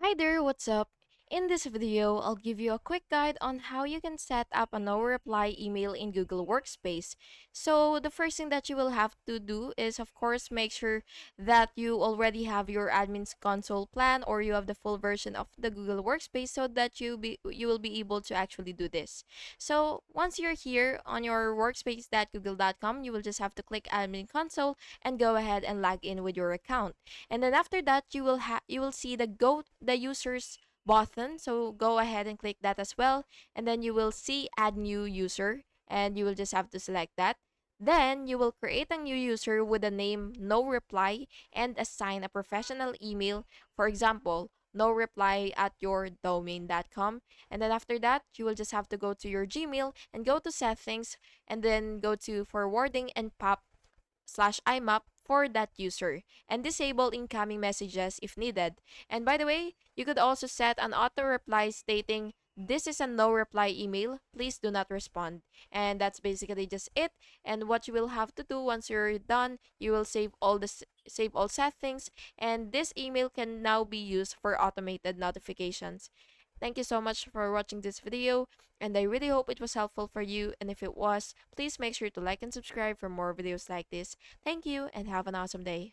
Hi there, what's up? In this video, I'll give you a quick guide on how you can set up a no reply email in Google Workspace. So, the first thing that you will have to do is, of course, make sure that you already have your admin's console plan or you have the full version of the Google Workspace so that you will be able to actually do this. So, once you're here on your workspace.google.com, you will just have to click admin console and go ahead and log in with your account. And then after that, you will see the users button. So go ahead and click that as well, and then you will see add new user, and you will just have to select that. Then you will create a new user with the name no reply and assign a professional email. For example, no reply at your domain.com. And then after that, you will just have to go to your Gmail and go to settings and then go to forwarding and pop /imap for that user and disable incoming messages if needed. And by the way, you could also set an auto reply stating this is a no reply email, please do not respond. And that's basically just it. And what you will have to do once you're done, you will save all settings, and this email can now be used for automated notifications. Thank you so much for watching this video, and I really hope it was helpful for you. And if it was, please make sure to like and subscribe for more videos like this. Thank you and have an awesome day.